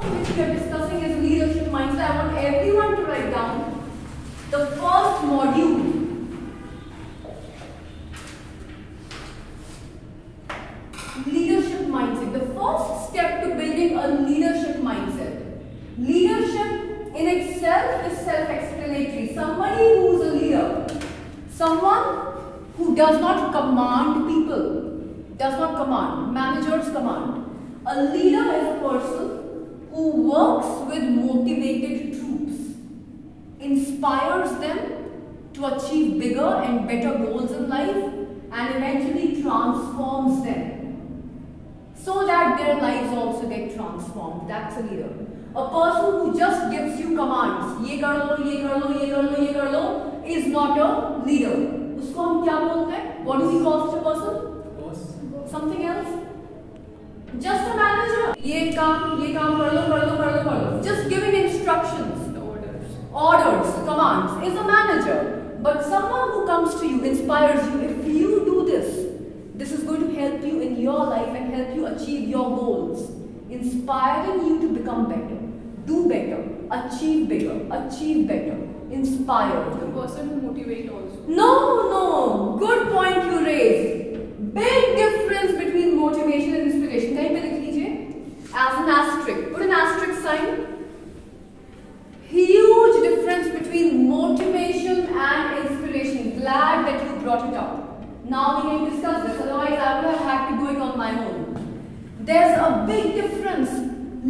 which we are discussing is leadership mindset. I want everyone to write down the first module. Leadership mindset. The first step to building a leadership mindset. Leadership in itself is self-explanatory. Somebody who is a leader, someone who does not command people, does not command, managers command. A leader is a person who works with motivated troops, inspires them to achieve bigger and better goals in life, and eventually transforms them so that their lives also get transformed. That's a leader. A person who just gives you commands, ye kar lo, ye kar lo, ye kar lo, ye kar lo, is not a leader. Usko hum kya bolte hain? What is he called a person? Boss. Something else? Just a manager. Ye kaam kar lo, kar lo, kar lo, kar lo. Just giving instructions. Orders, commands is a manager. But someone who comes to you, inspires you, if you do this, this is going to help you in your life and help you achieve your goals. Inspiring you to become better, do better, achieve bigger, achieve better, inspire. The person who motivates also. No, good point you raised. Big difference between motivation and inspiration. Kahin pe likh lijiye as an asterisk. Put an asterisk sign. Huge difference between motivation and inspiration. Glad that you brought it up. Now we can discuss this. Otherwise, I would have had to do it on my own. There's a big difference.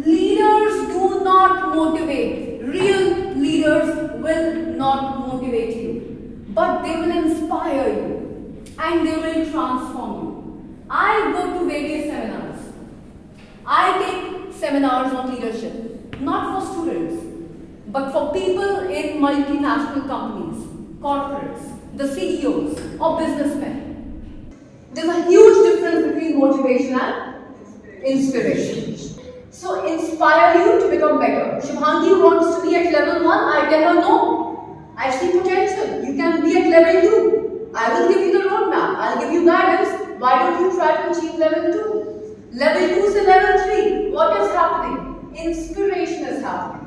Leaders do not motivate. Real leaders will not motivate you. But they will inspire you. And they will transform you. I go to various seminars. I take seminars on leadership. Not for students. But for people in multinational companies, corporates, the CEOs or businessmen. There's a huge difference between motivation and inspiration. So inspire you to become better. Shubhangi wants to be at level 1. I tell her no. I see potential. You can be at level 2. I will give you the roadmap. I'll give you guidance. Why don't you try to achieve level 2? Level 2 to level 3. What is happening? Inspiration is happening.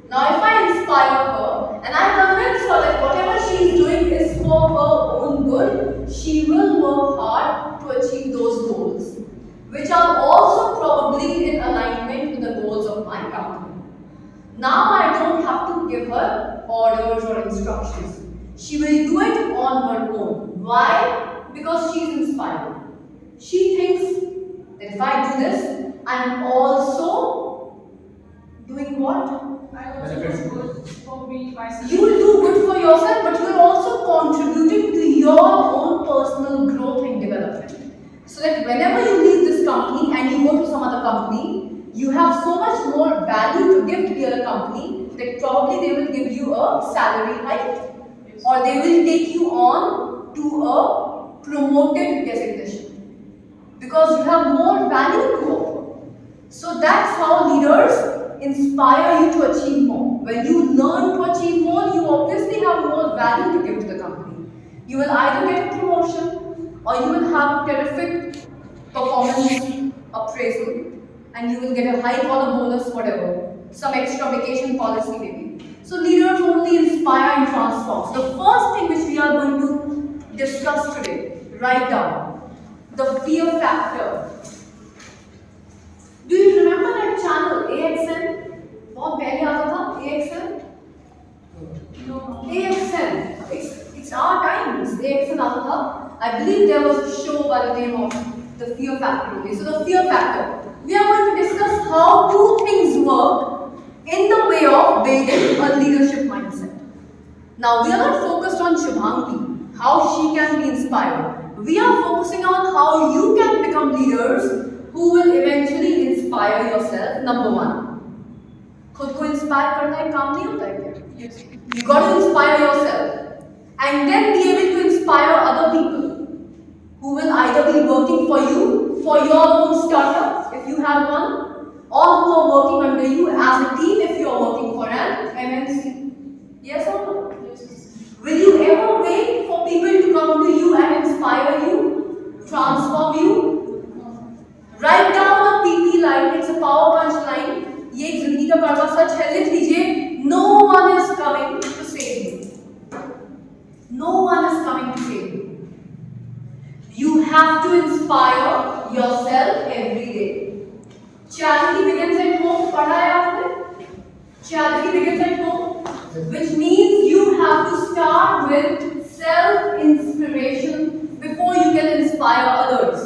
Now if I inspire her and I convince her that whatever she is doing is for her own good, she will work hard to achieve those goals, which are also probably in alignment with the goals of my company. Now I don't have to give her orders or instructions. She will do it on her own. Why? Because she is inspired. She thinks that if I do this, I am also doing what? I also do good for me, myself. You will do good for yourself, but you are also contributing to your own personal growth and development. So that whenever you leave this company and you go to some other company, you have so much more value to give to the other company that probably they will give you a salary hike, or they will take you on to a promoted designation because you have more value to offer. So that's how leaders inspire you to achieve more. When you learn to achieve more, you obviously have more value to give to the company. You will either get a promotion or you will have a terrific performance appraisal and you will get a hike or a bonus, whatever. Some extra vacation policy maybe. So leaders only inspire and transform. So the first thing which we are going to discuss today, write down, the fear factor. Do you remember that channel AXN? बहुत पहले आता था AXN? No. AXN. It's our times. AXN आता था. I believe there was a show by the name of the fear factor. Okay, so the fear factor. We are going to discuss how two things work in the way of building a leadership mindset. Now we are not focused on Shubhangi, how she can be inspired. We are focusing on how you can become leaders who will eventually inspire yourself. Number 1. खुद को inspire करना एक काम नहीं होता है क्या? You got to inspire yourself and then be able to inspire other people who will either be working for you for your own startup if you have one, or who are working under you as a team if you are working for an MNC. Yes or no? Yes. Will you ever wait for people to come to you and inspire you, transform you? Write down a PP line. It's a power punch line. ये एक Charity begins at home. पढ़ा है आपने? Charity begins at home, which means you have to start with self-inspiration before you can inspire others.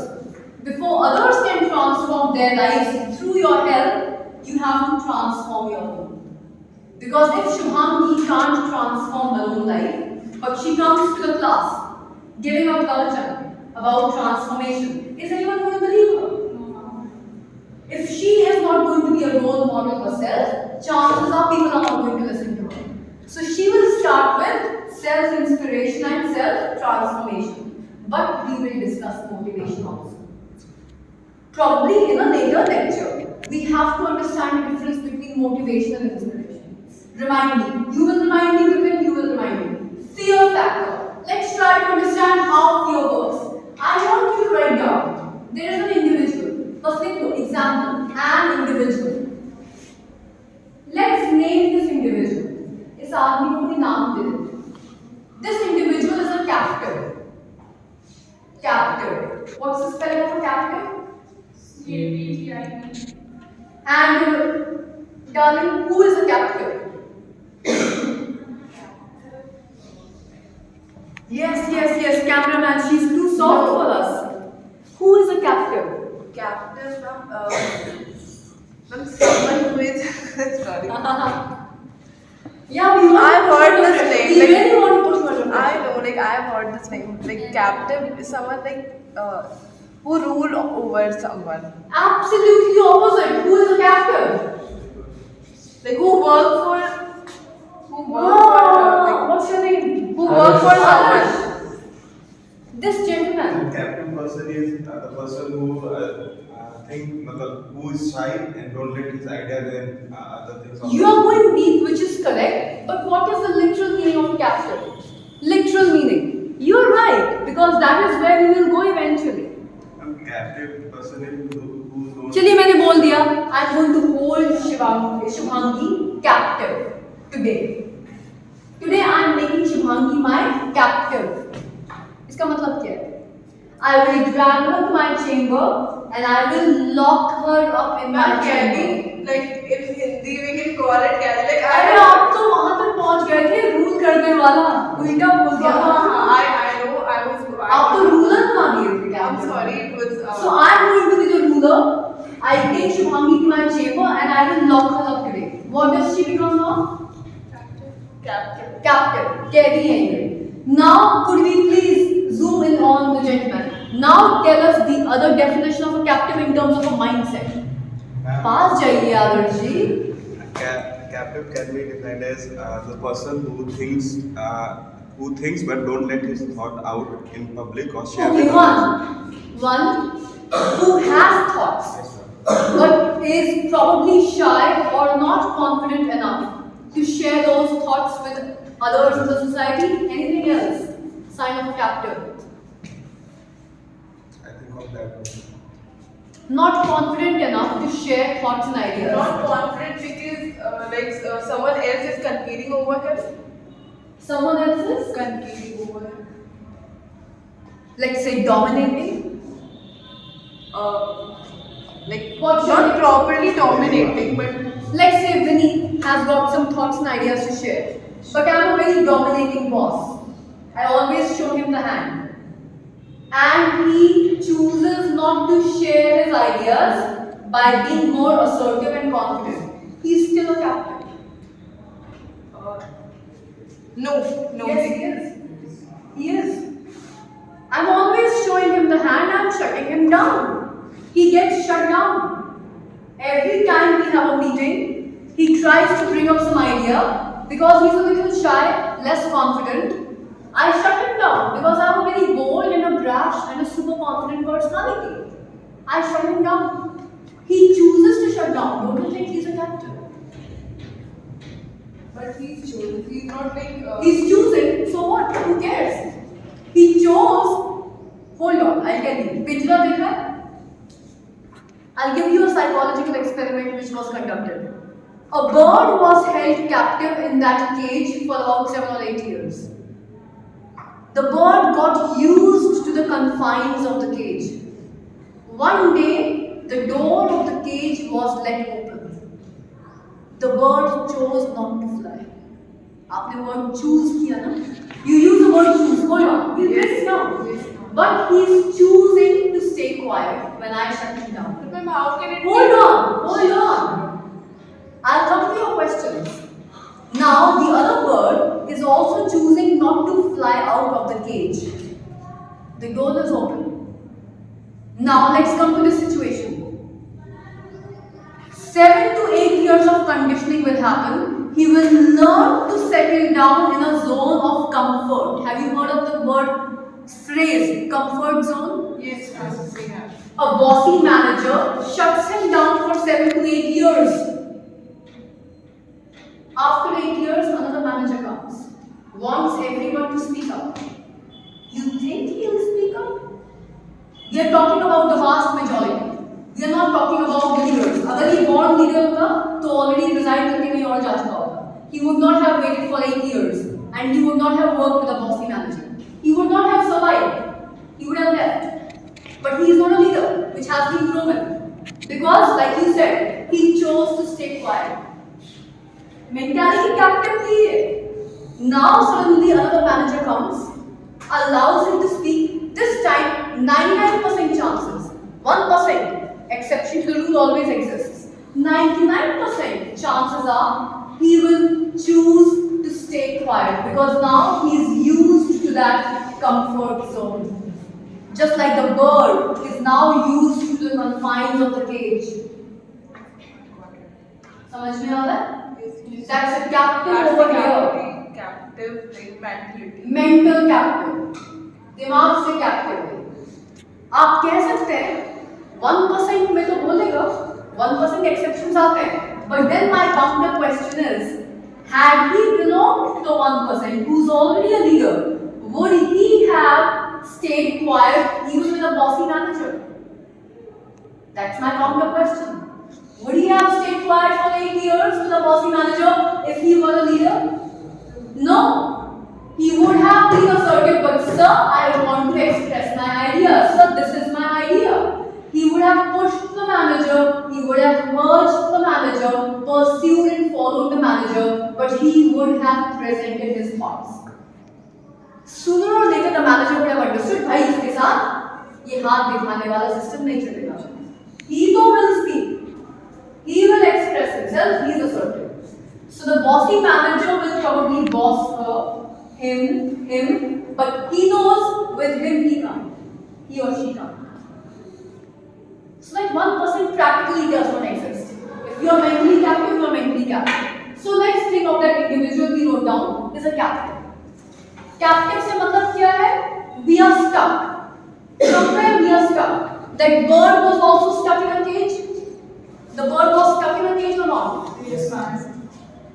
Before others can transform their lives through your help, you have to transform your own. Because if Shubhangi can't transform her own life, but she comes to the class giving a culture about transformation, is anyone going to believe her? If she is not going to be a role model herself, chances are people are not going to listen to her. So she will start with self-inspiration and self-transformation. But we will discuss motivation also. Probably in a later lecture, we have to understand the difference between motivation and inspiration. Remind me. You will remind me, Vipin, you will remind me. Fear factor. Let's try to understand how fear works. I want you to write down. There is an individual. First thing, example, an individual. Let's name this individual. इस आदमी को भी नाम दे देते. This individual is a captive. Captive. What's the spelling of a captive? CAPTIV. And darling, who is a captive? Yes, cameraman, she's too soft for us. Who is a captive? Captive from someone who is sorry. Yeah, we want I've heard this name. We really want to put you under I know, like I've heard this name. Like captive is someone like who rule over someone. Absolutely opposite. Who is a captive? Like who work for What's your name? who work for someone. This gentleman. Captive person is the person who who is shy and don't let his ideas and other things. You are going deep, which is correct. But what is the literal meaning of captive? Literal meaning. You are right, because that is where we will go eventually. Captive person is who don't. चलिए मैंने बोल दिया. I'm going to hold Shubhangi captive today. Today I am making Shubhangi my captive. इसका मतलब क्या है? I will drag her to my chamber and I will lock her up in my chamber. Like in Hindi we can call it candy. Like अरे आप तो वहाँ तक पहुँच गए थे रूल करने वाला उल्टा बोल दिया. I know I was. आप तो रूलर बना दिए थे क्या? I'm sorry, it was. So I'm going to be the ruler. I take Shubhangi to my chamber and I will lock her up today. What does she become now? Captive. Carry है ये. Now could we please zoom in on the gentleman? Now tell us the other definition of a captive in terms of a mindset. पास जाइए आदर्श जी. Captive can be defined as the person who thinks but don't let his thought out in public or share. Okay, one who has thoughts but is probably shy or not confident enough to share those thoughts with others in the society. Anything else? Sign of a captive. I think of that person. Not confident enough to share thoughts and ideas. Not confident because someone else is competing over him. Someone else is, Competing over him. let's say, dominating. Like What should not it- properly dominating, but Let's say Vinny has got some thoughts and ideas to share, but I'm a very dominating boss. I always show him the hand. And he chooses not to share his ideas by being more assertive and confident. He's still a captive. no. Yes, he is. He is. I'm always showing him the hand, I'm shutting him down. He gets shut down. Every time we have a meeting, he tries to bring up some idea. Because he's a little shy, less confident, I shut him down because I'm a very bold and a brash and a super confident personality. I shut him down. He chooses to shut down. Don't you think he's a captive? But he's choosing. He's not like. He's choosing, so what? Who cares? He chose. Hold on, I'll tell you. Pijra dekha hai? I'll give you a psychological experiment which was conducted. A bird was held captive in that cage for about 7 or 8 years. The bird got used to the confines of the cage. One day, the door of the cage was The bird chose not to fly. आपने word choose किया ना? You use the word choose. Hold on. We'll break it down. But he's choosing to stay quiet when I shut him down. Ma'am, how can it Hold on. I'll come to your questions. Now the other bird is also choosing not to fly out of the cage. The door is open. Now let's come to this situation. 7 to 8 years of conditioning will happen. He will learn to settle down in a zone of comfort. Have you heard of the phrase comfort zone? Yes, ma'am, we have. A bossy manager shuts him down for 7 to 8 years. After 8 years, another manager comes, wants everyone to speak up. You think he will speak up? We are talking about the vast majority. We are not talking about the leaders. अगर ये born leader होता, तो already resign करके कहीं और जा चुका होता. He would not have waited for 8 years, and he would not have worked with a bossy manager. He would not have survived. He would have left. But he is not a leader, which has been proven. Because, like you said, he chose to stay quiet. Mentality captive थी ये. Now suddenly another manager comes, allows him to speak. This time 99% chances, 1% exception to the rule always exists. 99% chances are he will choose to stay quiet because now he is used to that comfort zone. Just like the bird is now used to the confines of the cage. समझ में आ रहा है? That's a captive over here. Captive like mentality. Mental captive. दिमाग से captive है. आप कह सकते हैं 1% में तो बोलेगा 1% exceptions आते हैं. But then my counter question is, had he belonged to the 1% who's already a leader, would he have stayed quiet even with a bossy manager? That's my counter question. Would he have stayed quiet for 8 years with a bossy manager if he were a leader? No. He would have been assertive, but sir, I want to express my idea. Sir, this is my idea. He would have pushed the manager, he would have merged the manager, pursued and followed the manager, but he would have presented his thoughts. Sooner or later, the manager would have understood, भाई इसके साथ ये हाथ दिखाने वाला system नहीं चलेगा. He though will speak. He will express himself, he is assertive. So the bossy manager will probably boss her, him, but he knows with him he can't. He or she can't. So like 1% practically does not exist. If you are mentally captive, you are mentally captive. So let's think of that individual we wrote down is a captive. Captive से मतलब क्या है? We are stuck. Somewhere we are stuck. That bird was also stuck in a cage. The bird was stuck in a cage or not? Yes, ma'am.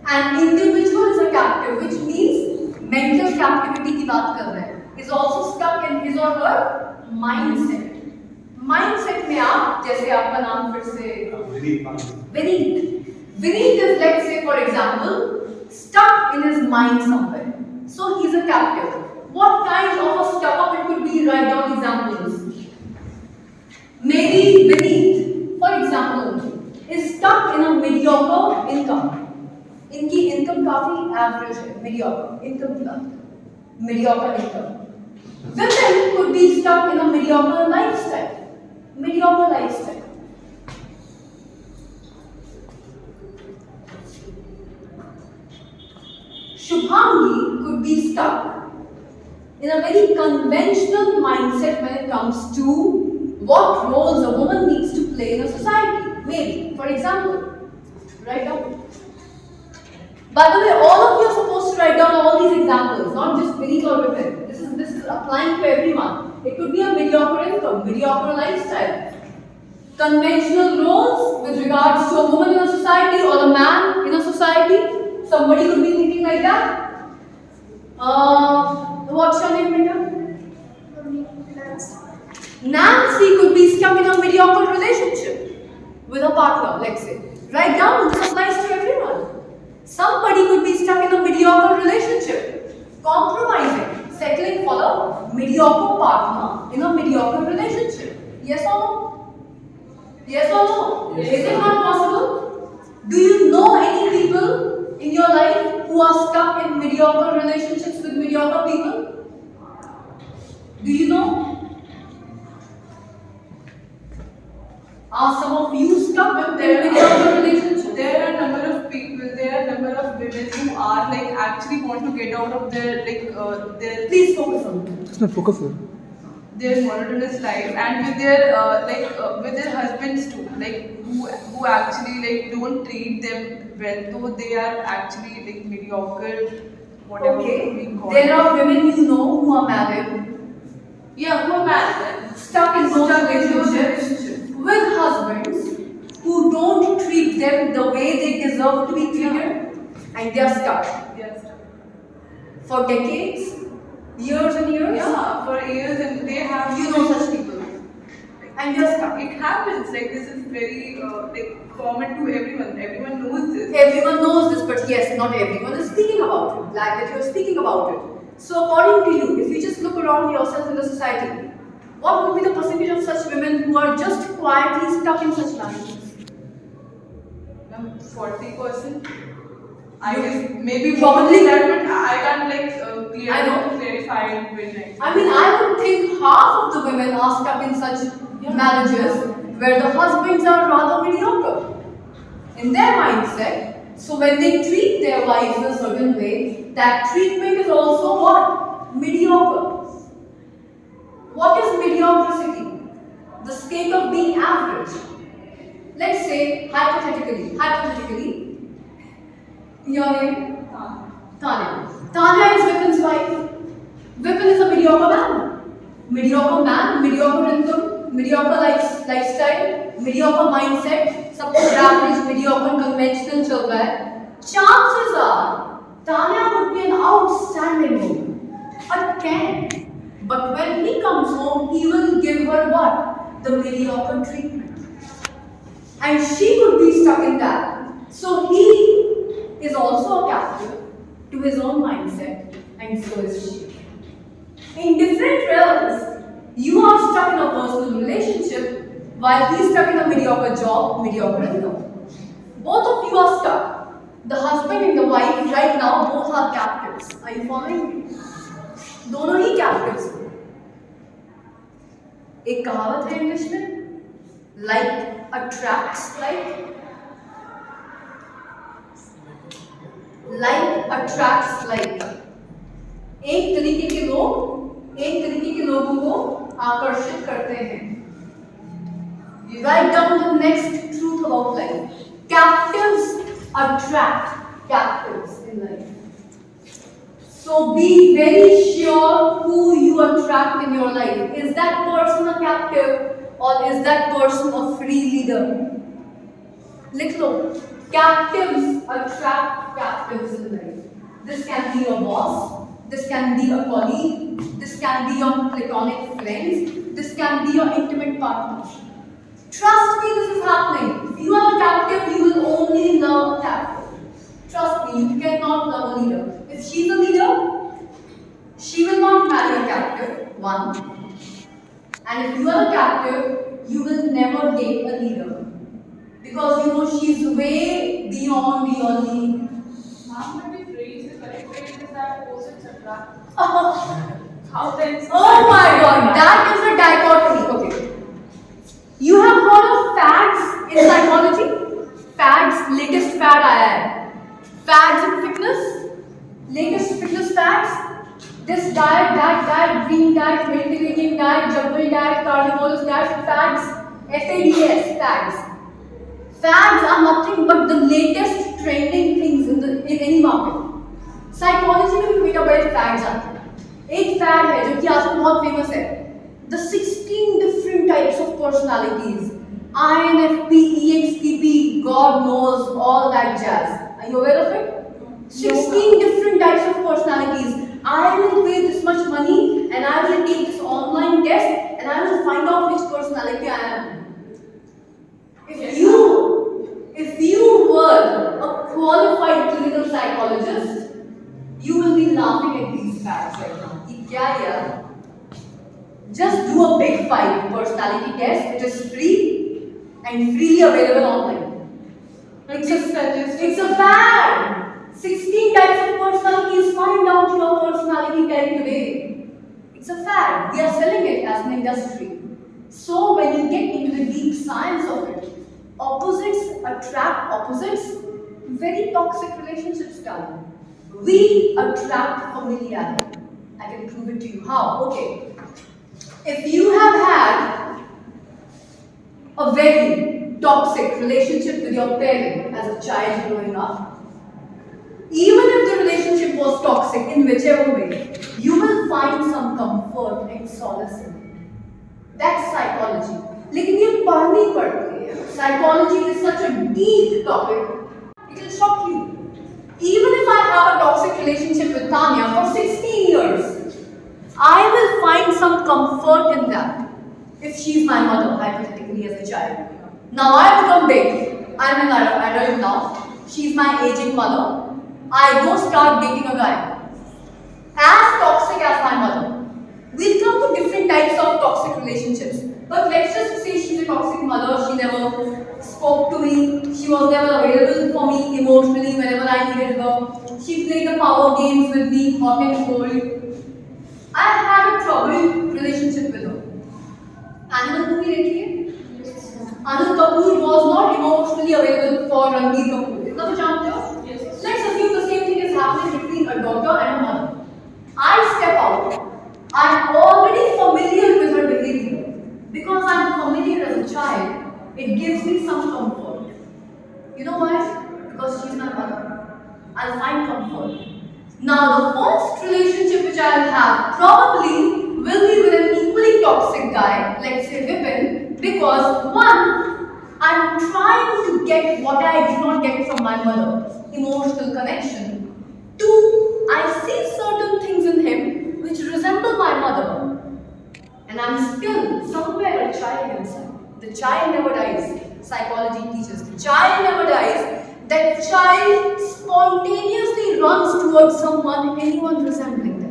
An individual is a captive, which means mental captivity की बात कर रहे हैं. Is also stuck in his or her mindset. Mindset में आप जैसे आपका नाम फिर से Vineet is, let's say for example, stuck in his mind somewhere. So he's a captive. What kind of a stuck up it could be? Write down examples. Maybe Vineet, for example, is stuck in a mediocre income. इनकी income काफी average है, mediocre income की बात, mediocre income. Women could be stuck in a mediocre lifestyle. Mediocre lifestyle. Shubhangi could be stuck in a very conventional mindset when it comes to what roles a woman needs to play in a society. Maybe, for example, write down. By the way, all of you are supposed to write down all these examples, not just Vineet or Vipin. This is applying to everyone. It could be a mediocre income, mediocre lifestyle, conventional roles with regards to a woman in a society or a man in a society. Somebody could be thinking like that. What's your name, Mika? Nancy could be stuck in a mediocre relationship with a partner, let's say. Write down, this applies to everyone. Somebody could be stuck in a mediocre relationship, compromising, settling for a mediocre partner in a mediocre relationship. Yes or no? Yes or no? Yes. Is it not possible? Do you know any people relationships with mediocre people? Do you know? Are some of you stuck with their mediocre relationships? There are a number of people, there are a number of women who are like actually want to get out of their their Please focus on it. Just not focus on. their monotonous life, and with their with their husbands too, like who actually like don't treat them well, though they are actually like mediocre, whatever we Okay. call There it. are women you know who are married, Yeah, who are married, stuck in those stuck in those relationships with husbands who don't treat them the way they deserve to be treated, and they are stuck yes. for decades, years and years. Yeah, for years, and they have You know such people, and they are stuck. It happens. Like this is very like common to everyone. Everyone knows this. Everyone knows this, but yes, not everyone is speaking about it. Glad that you are speaking about it. So, according to you, if you just look around yourself in the society, what would be the percentage of such women who are just quietly stuck in such marriages? 40%. I guess maybe Probably. more than that, but I can't like I know. clarify it very nicely. I mean, I would think half of the women are stuck in such marriages where the husbands are rather mediocre in their mindset. So when they treat their wives in a certain way, that treatment is also what? Mediocre. What is mediocrity? The state of being average. Let's say, hypothetically, your name? Tanya. Tanya is Vipin's wife. Vipin is a mediocre man. Mediocre income, mediocre lifestyle, mediocre mindset, सब कुछ average, mediocre, conventional चल रहा है. Chances are, Tanya would be an outstanding woman, a 10. But when he comes home, he will give her what? The mediocre treatment. And she could be stuck in that. So he is also a captive to his own mindset, and so is she. In different realms, you are stuck in a personal relationship while he is stuck in a mediocre job, mediocre income. Both of you are stuck. The husband and the wife right now both are captives. Are you following me? दोनों ही captives हैं. एक कहावत है English में, like attracts like attracts like. एक तरीके के लोग एक तरीके के लोगों को आकर्षित करते हैं. Write down the next truth about life. Captives attract captives in life. So be very sure who you attract in your life. Is that person a captive or is that person a free leader? लिख लो. Captives attract captives in life. This can be your boss. This can be a colleague. This can be your platonic friends. This can be your intimate partner. Trust me, this is happening. If you are a captive, you will only love a captive. Trust me, you cannot love a leader. If she's a leader, she will not marry a captive, one. And if you are a captive, you will never date a leader. Because you know she's way beyond your league. Ma'am, when we phrase the correct way, it is that opposites attract. How then? Oh my god, that is a dichotomy. Okay. You have heard of fads in psychology? Fads, latest fad आया है. Fads in fitness, latest fitness fads. This diet, that diet, green diet, Mediterranean diet, jungle diet, carnivorous diet, fads, FADS, fads. Fads are nothing but the latest trending things in any market. Psychology में भी बेटा बड़े fads आते हैं. एक fad है जो कि आजकल बहुत famous है. The 16 different types of personalities. INFP, EXTP, God knows all that jazz. Are you aware of it? 16 different types of personalities. I will pay this much money and I will take this online test and I will find out which personality I am. If you were a qualified clinical psychologist, you will be laughing at these facts right now. कि क्या यार? Just do a big 5 personality test. It is free and freely available online. It's a fad. 16 types of personalities, find out your personality type today. It's a fad. We are selling it as an industry. So when you get into the deep science of it, opposites attract opposites. Very toxic relationships, darling. We attract familiarity. I can prove it to you. How? Okay. If you have had a very toxic relationship with your parent as a child growing up, even if the relationship was toxic in whichever way, you will find some comfort and solace in it. That's psychology. लेकिन ये पढ़नी पड़ती है. Psychology is such a deep topic. It will shock you. Even if I have a toxic relationship with Tanya for 16 years, I will find some comfort in that. If she's my mother, hypothetically as a child. Now I have become big. I'm an adult now. She's my aging mother. I go start dating a guy. As toxic as my mother. We'll come to different types of toxic relationships. But let's just say she's a toxic mother. She never spoke to me. She was never available for me emotionally whenever I needed her. She played the power games with me, hot and cold. I had a troubled relationship with her. Animal movie देखी है? Anil Kapoor was not emotionally available for Ranbir Kapoor. इतना तो जानते हो? Yes. Let's assume the same thing is happening between a daughter and a mother. I step out. I'm already familiar with her behavior. Because I'm familiar as a child, it gives me some comfort. You know why? Because she's my mother. I'll find comfort. Now, the first relationship which I'll have probably will be with an equally toxic guy, let's say Vipin, because one, I'm trying to get what I did not get from my mother, emotional connection. Two, I see certain things in him which resemble my mother, and I'm still somewhere a child inside. The child never dies. Psychology teaches the child never dies. That child spontaneously runs towards someone, anyone resembling them.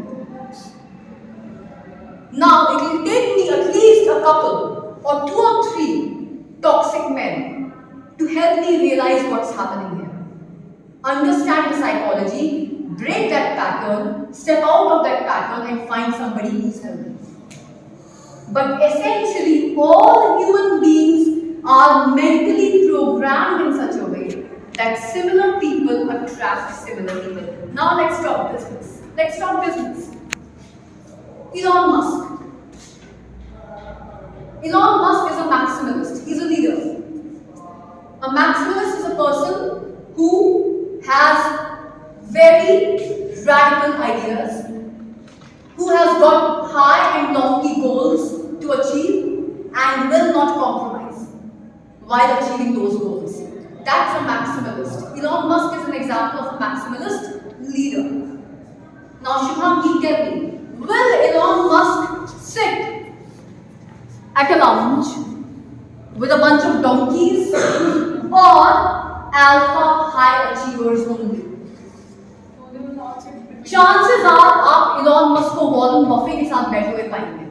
Now, it will take me at least a couple or 2 or 3 toxic men to help me realize what's happening here. Understand the psychology, break that pattern, step out of that pattern and find somebody who's healthy. But essentially, all human beings are mentally programmed in such a way that similar people attract similar people. Now let's talk business. Let's talk business. Elon Musk. Elon Musk is a maximalist. He's a leader. A maximalist is a person who has very radical ideas, who has got high and lofty goals to achieve and will not compromise while achieving those goals. That's a maximalist. Elon Musk is an example of a maximalist leader. Now, Shubham, you tell me, will Elon Musk sit at a lounge with a bunch of donkeys or alpha high achievers only? No, they will not sit. Chances are आप Elon Musk को Warren Buffett के साथ बैठे हुए पाएंगे,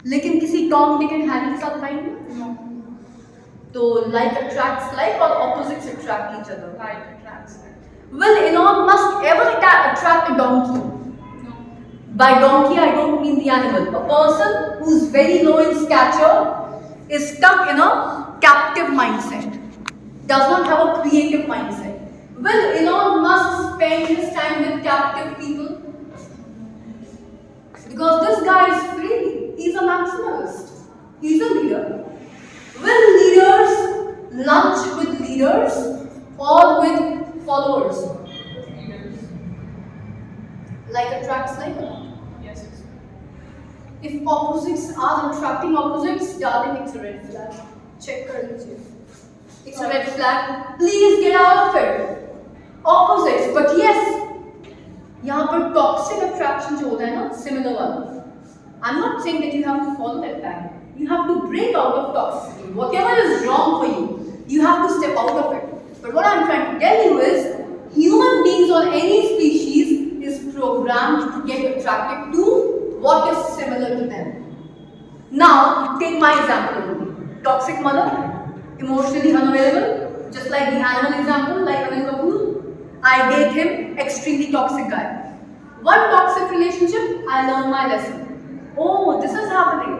लेकिन किसी Tom Dick and Harry के साथ पाएंगे? तो like attracts like or opposites attract each other? Like attracts like. Will Elon Musk ever attract a donkey? No. By donkey, I don't mean the animal. A person who's very low in stature is stuck in a captive mindset, does not have a creative mindset. Will Elon Musk spend his time with captive people? Because this guy is free. He's a maximalist. He's a leader. Will leaders lunch with leaders or with followers? Leaders. Like attracts like? Yes. If opposites are attracting opposites, darling, it's a red flag. Check kar lijiye. It's a red flag. Please get out of it. Opposites, but yes, यहाँ पर toxic attraction जो होता है ना, similar वाला. I'm not saying that you have to follow that pattern. You have to break out of toxicity. Whatever is wrong for you, you have to step out of it. But what I'm trying to tell you is, human beings or any species is programmed to get attracted to what is similar to them. Now, take my example. Toxic mother, emotionally unavailable, just like the animal example, like Anil Kapoor. I date him, extremely toxic guy. One toxic relationship, I learn my lesson. Oh, this is happening.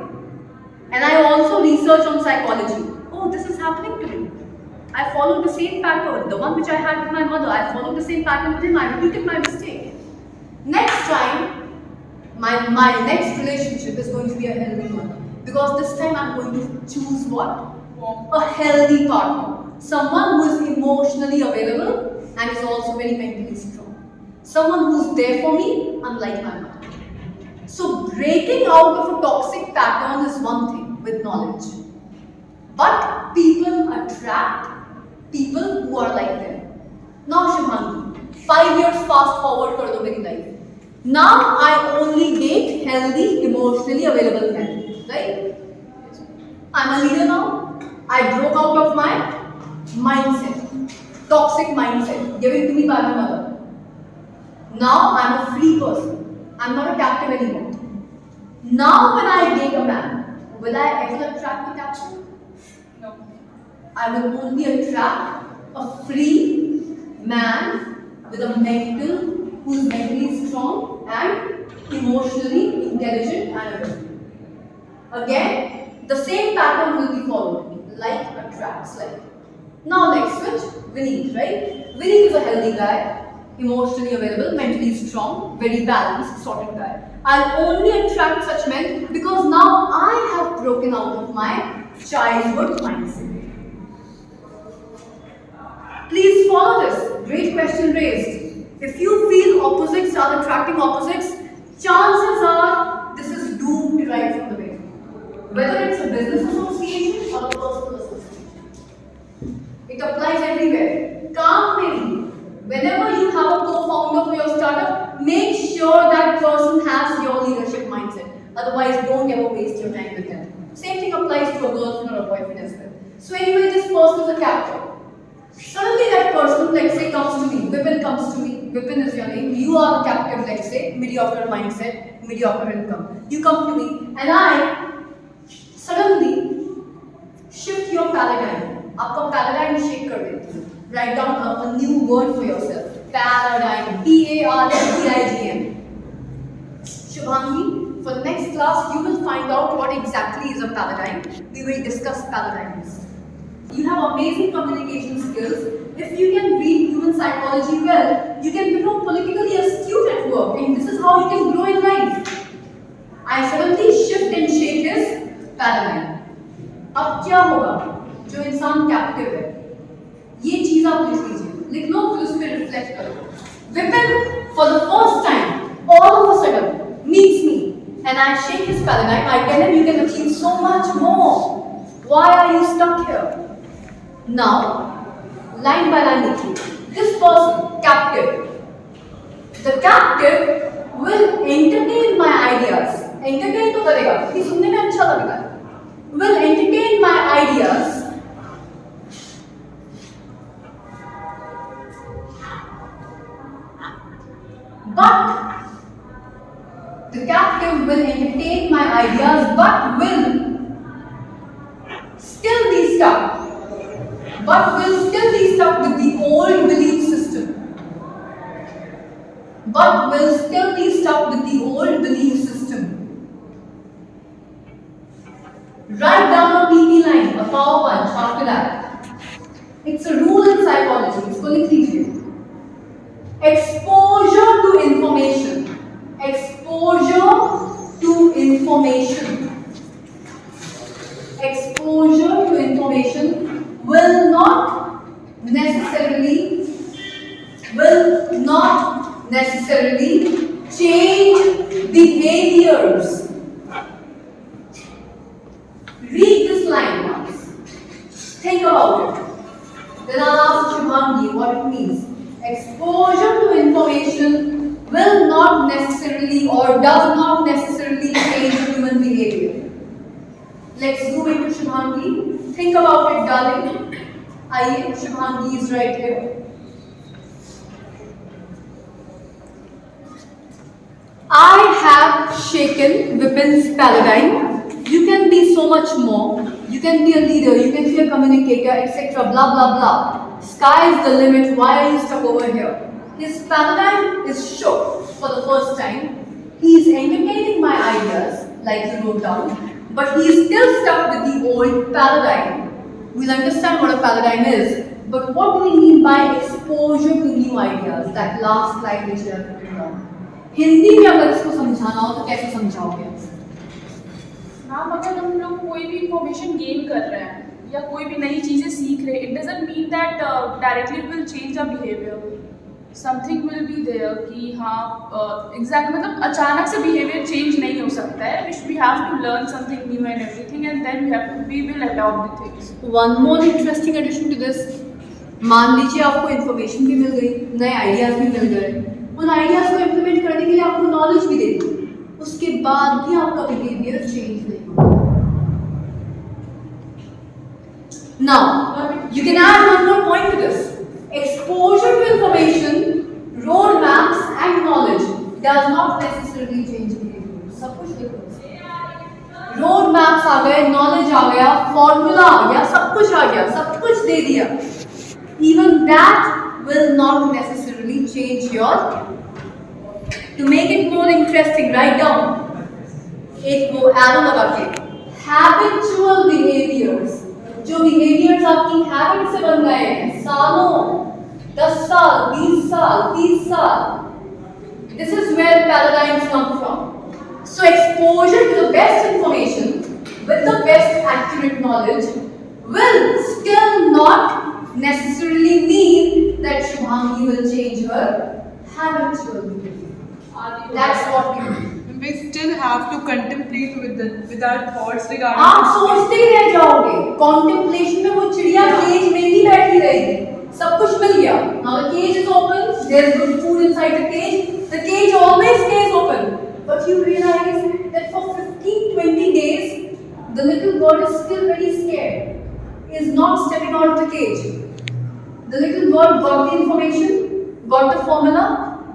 And I also research on psychology. Oh, this is happening to me. I followed the same pattern, the one which I had with my mother. I followed the same pattern with him. I repeated my mistake. Next time, my next relationship is going to be a healthy one. Because this time I'm going to choose what? A healthy partner. Someone who is emotionally available and is also very mentally strong. Someone who's there for me, unlike my mother. So breaking out of a toxic pattern is one thing with knowledge. But people attract people who are like them. Now Shubhangi, 5 years fast forward for the very life. Now I only date healthy, emotionally available men. Right? I'm a leader now. I broke out of my mindset. Toxic mindset given to me by my mother. Now I'm a free person. I'm not a captive anymore. Now when I date a man, will I ever attract a captive? No. I will only attract a free man with a who is mentally strong and emotionally intelligent and available. Again, the same pattern will be followed. Like attracts like. Now let's switch. Vineet, right? Vineet is a healthy guy, emotionally available, mentally strong, very balanced, sorted guy. I'll only attract such men because now I have broken out of my childhood mindset. Please follow this. Great question raised. If you feel opposites are attracting opposites, chances are this is doomed right from the beginning. Whether it's a business association or a personal association. It applies everywhere. Calm maybe. Whenever you have a co-founder for your startup, make sure that person has your leadership mindset. Otherwise, don't ever waste your time with them. Same thing applies to a girlfriend or a boyfriend as well. So anyway, this person is a captive. Suddenly that person, let's say, comes to me. Vipin comes to me. Vipin is your name. You are a captive, let's say, mediocre mindset, mediocre income. You come to me and I suddenly shift your paradigm. आपका paradigm shake कर देती हूँ. Write down a new word for yourself. Paradigm. P-A-R-A-D-I-G-M. Shubhangi, for the next class, you will find out what exactly is a paradigm. We will discuss paradigms. You have amazing communication skills. If you can read human psychology well, you can become politically astute at work, and this is how you can grow in life. I suddenly shift and shake his paradigm. अब क्या होगा? जो इंसान captive है, ये चीज आप लिख लीजिए, लिख लो फिर उस पर रिफ्लेक्ट करो. Vipin, for the first time, all of a sudden meets me, and I shake his paradigm. I tell him you can achieve so much more. Why are you stuck here? Now, line by line लिखिए. This person, captive. The captive will entertain my ideas. Entertain तो करेगा, कि सुनने में अच्छा लगता है. Will entertain my ideas. But the captive will entertain my ideas, but will still be stuck. But will still be stuck with the old belief system. But will still be stuck with the old belief system. Write down a PP line, a power punch after that. It's a rule in psychology. It's fully clear. Exposure to information. Exposure to information. Exposure to information will not necessarily change behaviors. Read this line once. Think about it. Then I'll ask Shubhangi what it means. Exposure to information will not necessarily or does not necessarily change human behavior. Let's zoom into Shubhangi. Think about it, darling. Aye, Shubhangi is right here. I have shaken Vipin's paradigm. You can be so much more. You can be a leader, you can be a communicator, etc. Blah blah blah. Sky is the limit. Why are you stuck over here? His paradigm is shook for the first time. He is entertaining my ideas, like he wrote down, but he is still stuck with the old paradigm. We'll understand what a paradigm is, but what do we mean by exposure to new ideas? That last line which you have written down. Hindi में अगर इसको समझाना हो तो कैसे समझाओगे? Ma'am अगर हम लोग कोई भी इंफॉर्मेशन गेन कर रहे हैं या कोई भी नई चीज़ें सीख रहे हैं, it doesn't mean that directly will change our behaviour. Something will be there कि हाँ एग्जैक्ट मतलब अचानक से बिहेवियर चेंज नहीं हो सकता है. We have to learn something new and everything and then we will adopt the things. One more interesting addition to this. मान लीजिए आपको इन्फॉर्मेशन भी मिल गई, नए आइडियाज भी मिल गए, उन आइडियाज को इम्प्लीमेंट करने के लिए आपको नॉलेज भी दे दी, उसके बाद भी आपका बिहेवियर चेंज नहीं होगा. Now you can add one more point two this. Exposure to information, roadmaps and knowledge does not necessarily change behavior. सब कुछ देखो. Roadmaps आ गए, knowledge आ गया, formula आ गया, सब कुछ आ गया, सब कुछ दे दिया. Even that will not necessarily change your. To make it more interesting, write down. एक वो arrow लगा के. Habitual behaviors. जो behaviors आपकी habit से बन गए हैं, सालों, 10 साल, 20 साल, 30 साल. This is where paradigms come from. So exposure to the best information with the best accurate knowledge will still not necessarily mean that Shubhangi will change her habitual behavior. That's what we do. We still have to contemplate with our thoughts regarding. आप सोचते ही रह जाओगे. Contemplation में वो चिड़िया cage में ही बैठी रहेगी. सब कुछ मिल गया. Now the cage is open. There is good food inside the cage. The cage always stays open. But you realize that for 15-20 days, the little bird is still very scared. He is not stepping out of the cage. The little bird got the information, got the formula,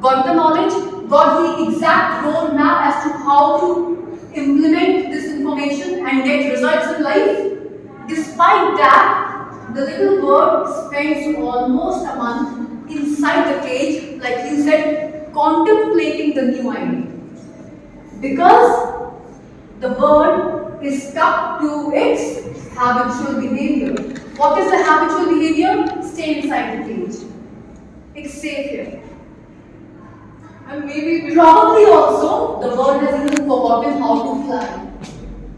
got the knowledge, got the exact roadmap as to how to implement this information and get results in life. Despite that, the little bird spends almost a month inside the cage, like you said, contemplating the new idea. Because the bird is stuck to its habitual behavior. What is the habitual behavior? Stay inside the cage. It's safe here. And maybe Probably also the bird has even forgotten how to fly.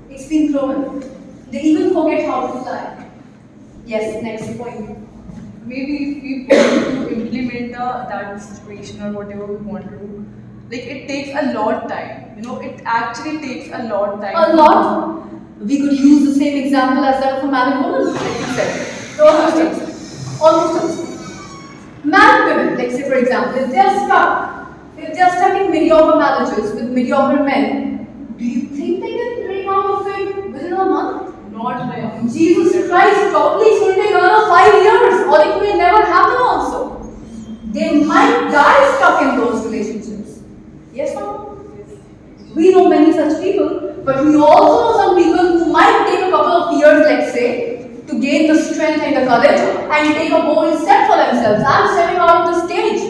It's been proven. They even forget how to fly. Yes, next point. maybe if we want to implement that situation or whatever we want to do, like it takes a lot time. You know, it actually takes a lot time. A lot. We could use the same example as that of a married woman, like you said. Almost. Married women, like say for example, if they are stuck in mediocre marriages with mediocre men, do you think they can break out of it within a month? Not really. Jesus Christ, probably it's going to take another 5 years, or it may never happen also. They might die stuck in those relationships. Yes or no? We know many such people, but we also know some people who might take a couple of years, let's say, to gain the strength and the courage and take a bold step for themselves. I'm stepping out of the stage.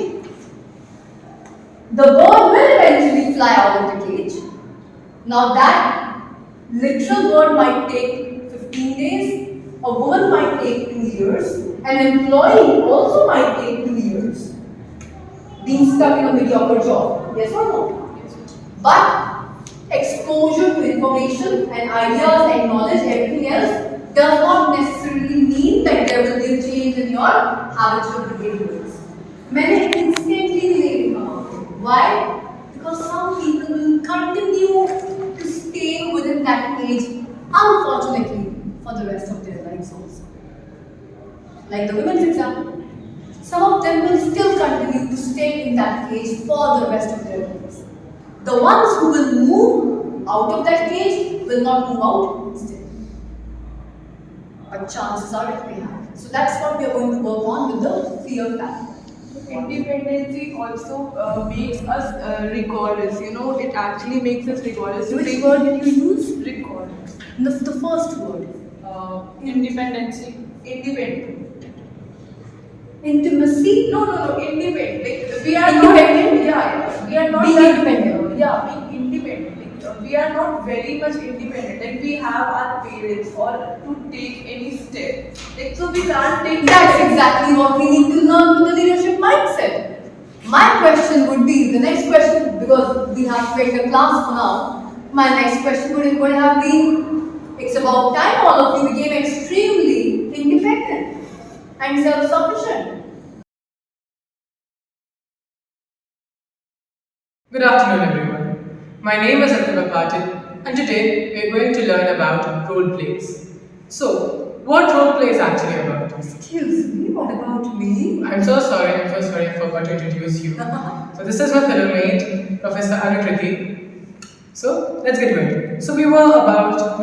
The bird will eventually fly out of the cage. Now that literal bird might take 15 days, a woman might take 2 years, an employee also might take 2 years. Being stuck in a mediocre job. Yes or no? But exposure to information and ideas and knowledge, everything else, does not necessarily mean that there will be a change in your habitual behaviors. मैंने instantly नहीं देखा. Why? Because some people will continue to stay within that cage, unfortunately, for the rest of their lives also. Like the women's example. Some of them will still continue to stay in that cage for the rest of their lives. The ones who will move out of that cage will not move out still. But chances are it may happen. So that's what we are going to work on with the fear factor. Independency also makes us rigorous. You know, it actually makes us rigorous. Which word did you use? Rigorous. The first word. Independency. Independent. Intimacy? No, independent. Like we are Independent? Not, yeah, we are not Being that, independent. yeah, being independent. Like, we are not very much independent. Like we have our parents or to take any step. Like so we can't take. That's exactly what we need to learn with the leadership mindset. My question would be the next question, because we have to end the class for now. My next question would have been, it's about time all of you became extremely independent and self-sufficient. Good afternoon, everyone. My name is Atharv Patil, and today we are going to learn about role plays. So, what role play is actually about? Excuse me, what about me? I'm so sorry, I forgot to introduce you. So, this is my fellow mate, Professor Anukriti. So, let's get going. So, we were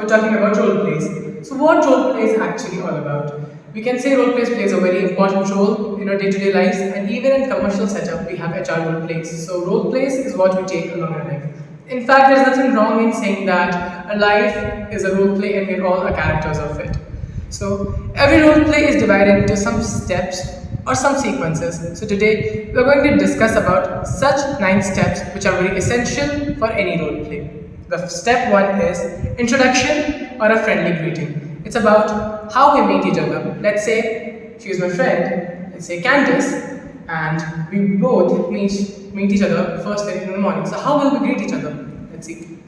talking about role plays. So, what role play is actually all about? We can say role plays a very important role in our day-to-day lives, and even in commercial setup, we have HR role plays. So, role plays is what we take along our life. In fact, there's nothing wrong in saying that a life is a role play and we're all the characters of it. So, every role play is divided into some steps or some sequences. So, today we're going to discuss about such 9 steps which are very essential for any role play. The step 1 is introduction or a friendly greeting. It's about how we meet each other. Let's say she is my friend, let's say Candice, and we both meet each other first thing in the morning. So, how will we greet each other? Let's see.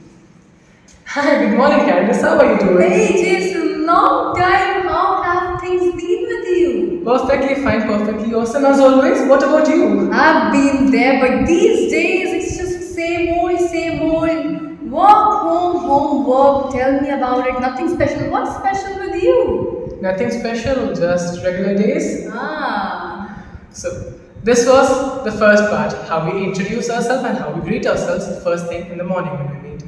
Hi, good morning, Candice. How are you doing? Hey Jason, long time. How have things been with you? Perfectly fine, perfectly awesome as always. What about you? I've been there, but these days it's just same old, same old. Work, home, work. Tell me about it. Nothing special. What's special with you? Nothing special, just regular days. Ah. So, this was the first part, how we introduce ourselves and how we greet ourselves the first thing in the morning when we meet.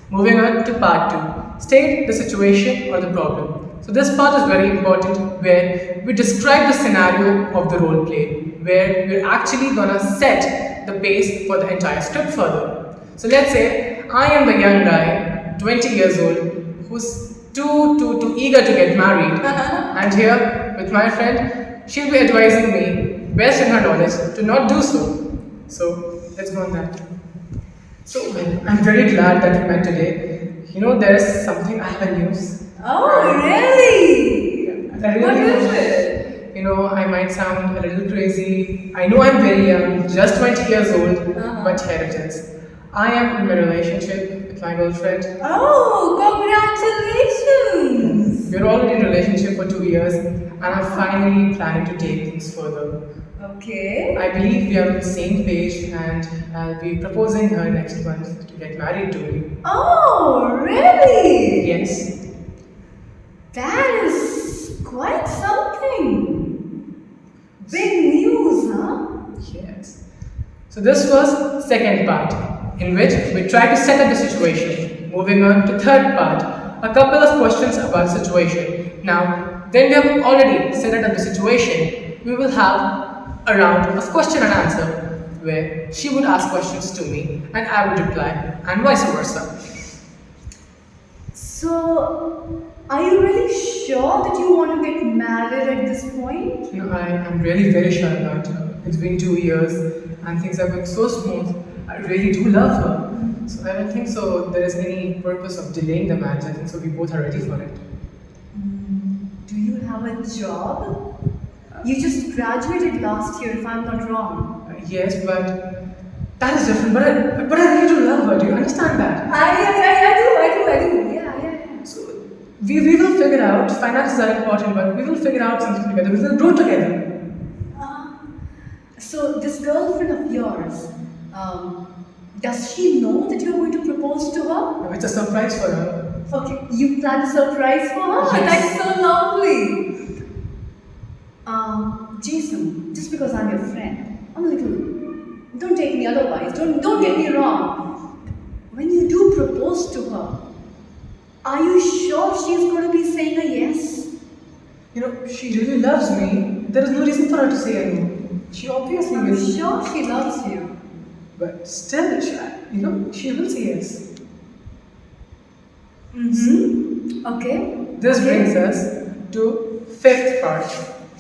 Moving on to part 2, state the situation or the problem. So this part is very important, where we describe the scenario of the role play, where we're actually gonna set the pace for the entire script further. So let's say I am the young guy, 20 years old, who's too eager to get married, and here with my friend, she'll be advising me, best in her knowledge, to not do so. So let's go on that. So well, I'm very glad that we met today. You know, there is something I have news. Oh, really? What is it? You know, I might sound a little crazy. I know I'm very young, just 20 years old, but here it is. I am in a relationship with my girlfriend. Oh, congratulations! We're already in a relationship for 2 years, and I'm finally planning to take things further. Okay. I believe we are on the same page, and I'll be proposing her next month to get married to me. Oh, really? Yes. That is quite something. Big news, huh? Yes. So this was second part, in which we try to set up the situation. Moving on to third part, a couple of questions about situation. Now, when we have already set up the situation, we will have a round of question and answer, where she would ask questions to me and I would reply, and vice versa. So, are you really sure that you want to get married at this point? You know, I am really very sure about her. It's been 2 years and things are going so smooth. I really do love her. So I don't think so there is any purpose of delaying the marriage. I think so we both are ready for it. Do you have a job? You just graduated last year, if I'm not wrong. Yes, but that is different. But I really do love her. Do you understand that? I do. Yeah. So we will figure out. Finances are important, but we will figure out something together. We will grow together. So this girlfriend of yours, does she know that you're going to propose to her? No, it's a surprise for her. Okay, you planned a surprise for her? Yes. That's so lovely. Jason, just because I'm your friend, I'm a little. Don't take me otherwise. Don't get me wrong. When you do propose to her, are you sure she's going to be saying a yes? You know, she really loves me. There is no reason for her to say a no. She obviously I'm will. sure she loves you. But still, she will say yes. Mm-hmm. Okay. This brings us to fifth part,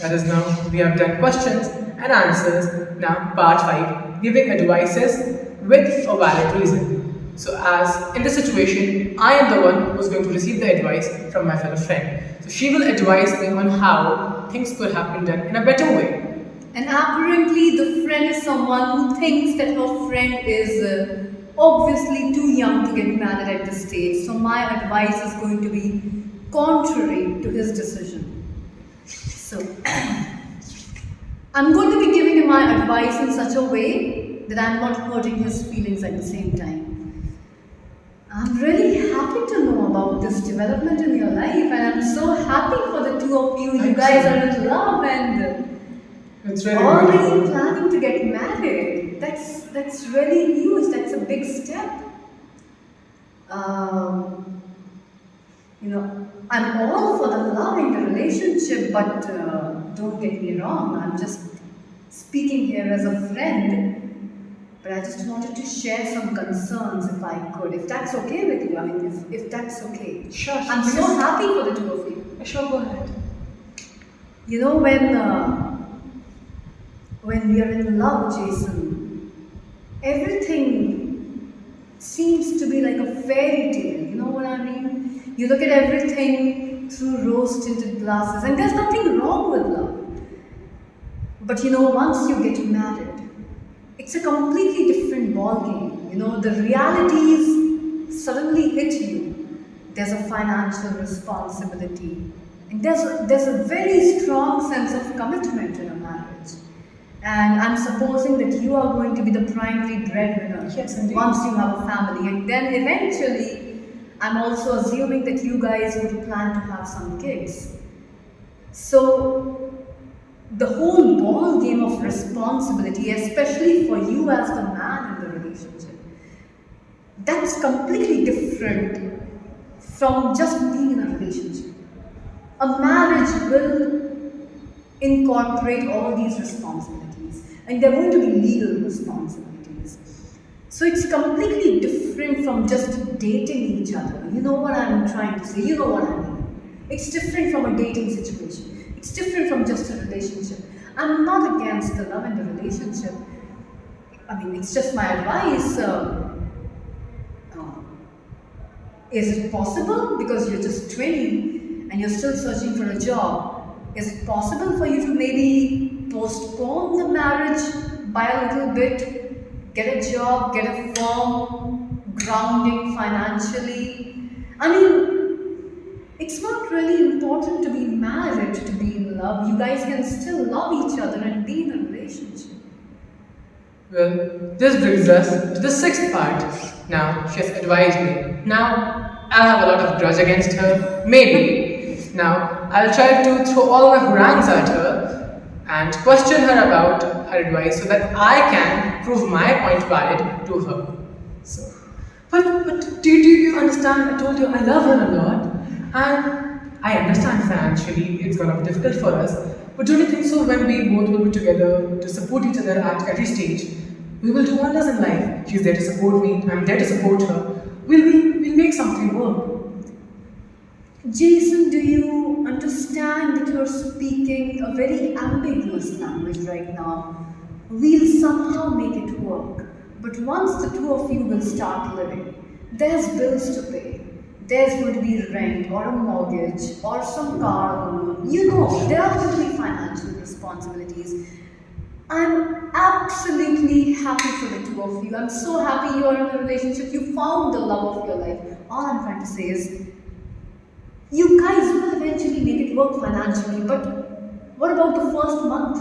That is now we have done questions and answers. Now part 5, giving advices with a valid reason. So as in this situation, I am the one who's going to receive the advice from my fellow friend. So she will advise me on how things could have been done in a better way. And apparently, the friend is someone who thinks that her friend is obviously too young to get married at this stage. So, my advice is going to be contrary to his decision. So, I'm going to be giving him my advice in such a way that I'm not hurting his feelings at the same time. I'm really happy to know about this development in your life, and I'm so happy for the two of you. You guys are in love and It's really already beautiful. planning to get married. That's really huge. That's a big step. I'm all for the love in the relationship, but don't get me wrong. I'm just speaking here as a friend. But I just wanted to share some concerns if I could. If that's okay with you. I mean, if that's okay. Sure. I'm so happy for the two of you. Sure, go ahead. You know, when we are in love, Jason, everything seems to be like a fairy tale. You know what I mean? You look at everything through rose-tinted glasses, and there's nothing wrong with love. But once you get married, it's a completely different ballgame. The realities suddenly hit you. There's a financial responsibility, and there's a very strong sense of commitment in a marriage. And I'm supposing that you are going to be the primary breadwinner. Yes, indeed. Once you have a family, and then eventually, I'm also assuming that you guys would plan to have some kids. So the whole ball game of responsibility, especially for you as the man in the relationship, that's completely different from just being in a relationship. A marriage will incorporate all these responsibilities, and they're going to be legal responsibilities. So it's completely different from just dating each other. You know what I'm trying to say, you know what I mean. It's different from a dating situation. It's different from just a relationship. I'm not against the love and the relationship. I mean, it's just my advice. Is it possible? Because you're just 20 and you're still searching for a job. Is it possible for you to maybe postpone the marriage by a little bit? Get a job, get a firm grounding financially. I mean, it's not really important to be married to be in love. You guys can still love each other and be in a relationship. Well, this brings us to the 6th part. Now, she has advised me. Now, I'll have a lot of grudge against her. Maybe. Now, I'll try to throw all my harangues at her and question her about her advice so that I can prove my point valid to her. So, but do you understand? I told you I love her a lot. And I understand financially it's gonna be difficult for us, but don't you think so when we both will be together to support each other at every stage, we will do wonders in life. She's there to support me, I'm there to support her. We'll make something work. Jason, do you understand that you're speaking a very ambiguous language right now? We'll somehow make it work, but once the two of you will start living, there's bills to pay. There's going to be rent or a mortgage or some car loan. There are going to be financial responsibilities. I'm absolutely happy for the two of you. I'm so happy you are in a relationship. You found the love of your life. All I'm trying to say is, you guys will eventually make it work financially, but what about the first month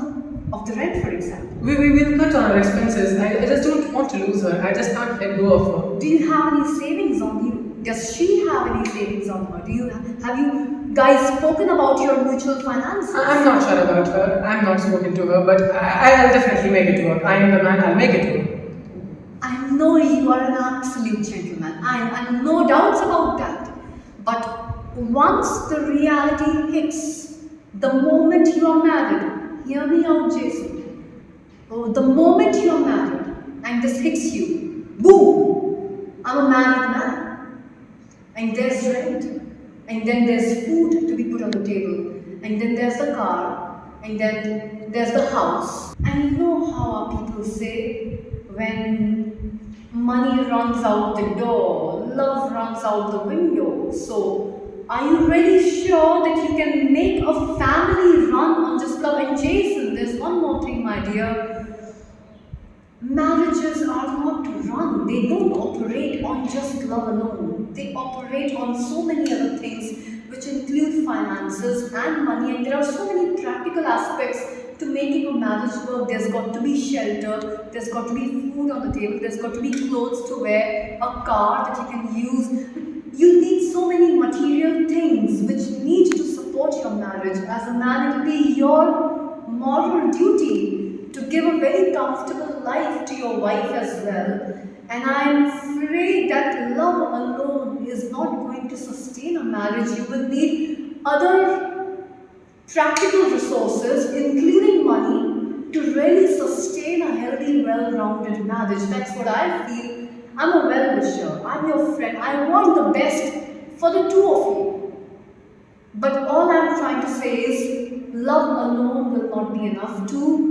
of the rent, for example? We will cut on our expenses. I just don't want to lose her. I just can't let go of her. Do you have any savings on you? Does she have any savings on her? Have you guys spoken about your mutual finances? I'm not sure about her. I'm not spoken to her, but I'll definitely make it work. I am the man, I'll make it work. I know you are an absolute gentleman. I have no doubts about that. But once the reality hits, the moment you are married, hear me out, Jason. The moment you are married and this hits you, boom! I'm a married man. And there's rent, and then there's food to be put on the table, and then there's the car, and then there's the house. And you know how our people say, when money runs out the door, love runs out the window. So, are you really sure that you can make a family run on just love? And Jason, there's one more thing, my dear. Marriages are not run, they don't operate on just love alone. They operate on so many other things, which include finances and money, and there are so many practical aspects to making a marriage work. There's got to be shelter, there's got to be food on the table, there's got to be clothes to wear, a car that you can use. You need so many material things which need to support your marriage. As a man, it will be your moral duty to give a very comfortable life to your wife as well. And I am afraid that love alone is not going to sustain a marriage. You will need other practical resources, including money, to really sustain a healthy, well-rounded marriage. That's what I feel. I'm a well-wisher. I'm your friend. I want the best for the two of you. But all I'm trying to say is, love alone will not be enough to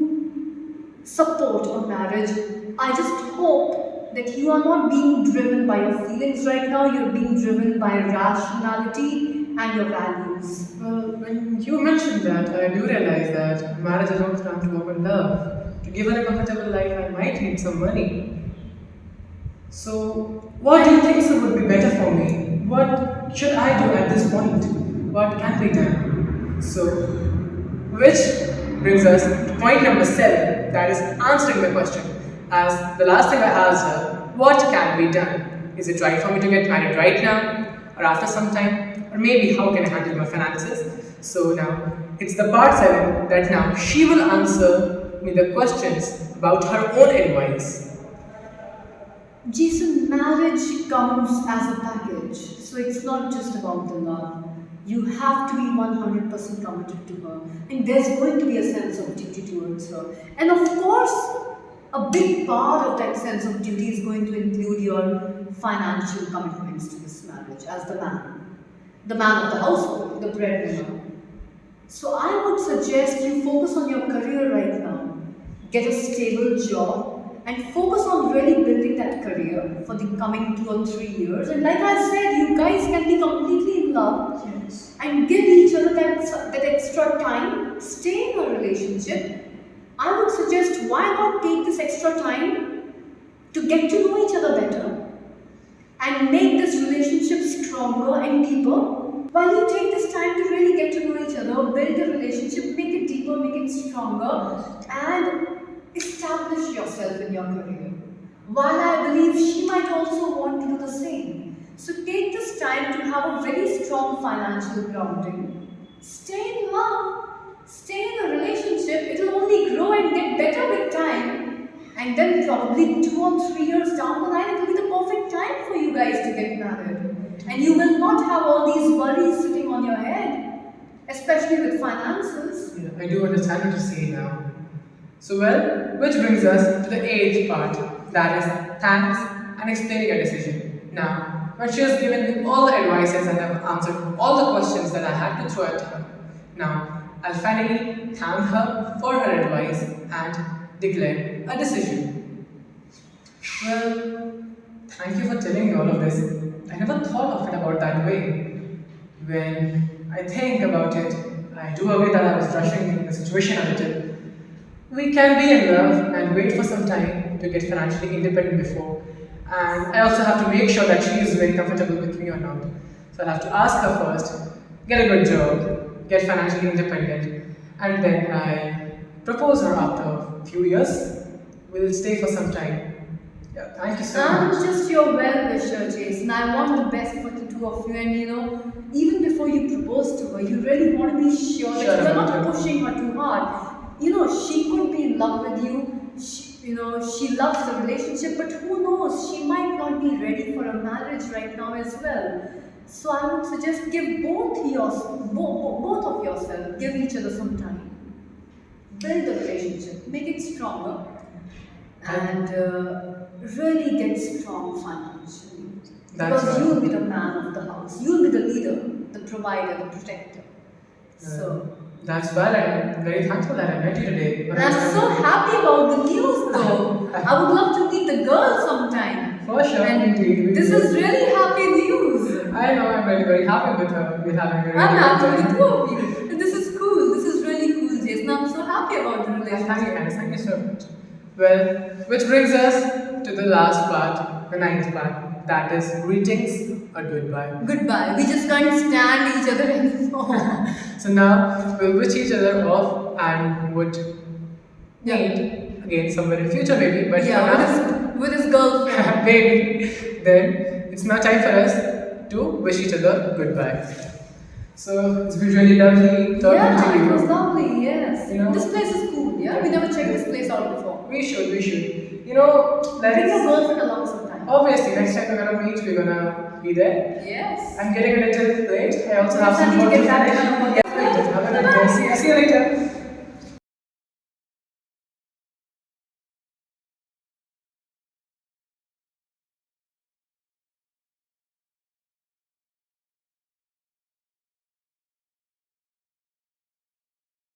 support a marriage. I just hope that you are not being driven by your feelings right now, you're being driven by rationality and your values. Well, when you mentioned that, I do realize that marriage alone can't work on love. To give her a comfortable life, I might need some money. So, what do you think would be better for me? What should I do at this point? What can be done? So, which brings us to point number 7, that is answering the question. As the last thing I asked her, what can be done? Is it right for me to get married right now, or after some time, or maybe how can I handle my finances? So now, it's the part 7 that now she will answer me the questions about her own advice. Jason, marriage comes as a package, so it's not just about the love. You have to be 100% committed to her, and there's going to be a sense of duty towards her. And of course, a big part of that sense of duty is going to include your financial commitments to this marriage as the man of the household, the breadwinner. So I would suggest you focus on your career right now, get a stable job, and focus on really building that career for the coming 2 or 3 years. And like I said, you guys can be completely in love and give each other that extra time, stay in a relationship. I would suggest, why not take this extra time to get to know each other better and make this relationship stronger and deeper. While you take this time to really get to know each other, build a relationship, make it deeper, make it stronger, and establish yourself in your career. While I believe she might also want to do the same. So take this time to have a very strong financial grounding. Stay in love, stay in a relationship, it will only grow and get better with time. And then probably 2 or 3 years down the line, it will be the perfect time for you guys to get married. And you will not have all these worries sitting on your head, especially with finances. Yeah, I do understand what you say now. So well, which brings us to the 8th part, that is thanks and explaining a decision. Now, when she has given me all the advices and I've answered all the questions that I had to throw at her, now I'll finally thank her for her advice and declare a decision. Well, thank you for telling me all of this. I never thought of it about that way. When I think about it, I do agree that I was rushing the situation a little. We can be in love and wait for some time to get financially independent before. And I also have to make sure that she is very comfortable with me or not. So I'll have to ask her first, get a good job, get financially independent, and then I propose her after a few years. We'll stay for some time. Yeah, thank you so I'm much. just your well-wisher, Jason. I want the best for the two of you, and even before you propose to her, you really want to be sure that you're not pushing her too hard. She could be in love with you. She loves the relationship, but who knows? She might not be ready for a marriage right now as well. So I would suggest give both of yourself, give each other some time. Build the relationship, make it stronger, and really get strong financially. That's Because right. you'll be the man of the house, you'll be the leader, the provider, the protector. So That's well, I'm very thankful that I met you today. And I'm so happy about the news though. I would love to meet the girl sometime. For sure, And indeed. this is really happy news. I know, I'm very, very happy with her. We're having a really I'm good happy time. with two of you. And this is cool. This is really cool, Jason. I'm so happy about the Thank you, relationship. Candice. Thank you so much. Well, which brings us to the last part, the ninth part. That is greetings or goodbye. Goodbye. We just can't stand each other anymore. So now we'll wish each other off and would Yeah. meet again somewhere in future maybe. But Yeah, for now, with his girlfriend. maybe then it's now time for us to wish each other goodbye. So it's been really lovely talking Yeah, to you. it was lovely, yes. You know- This place is cool, yeah? We never checked this place out before. We should. You know, Bring your let's girlfriend along sometime. obviously next time we're gonna meet, we're gonna be there. Yes. I'm getting a little late. I also have Yes, I some need to work get to back finish. to my work. Yeah, have a good day. See you later.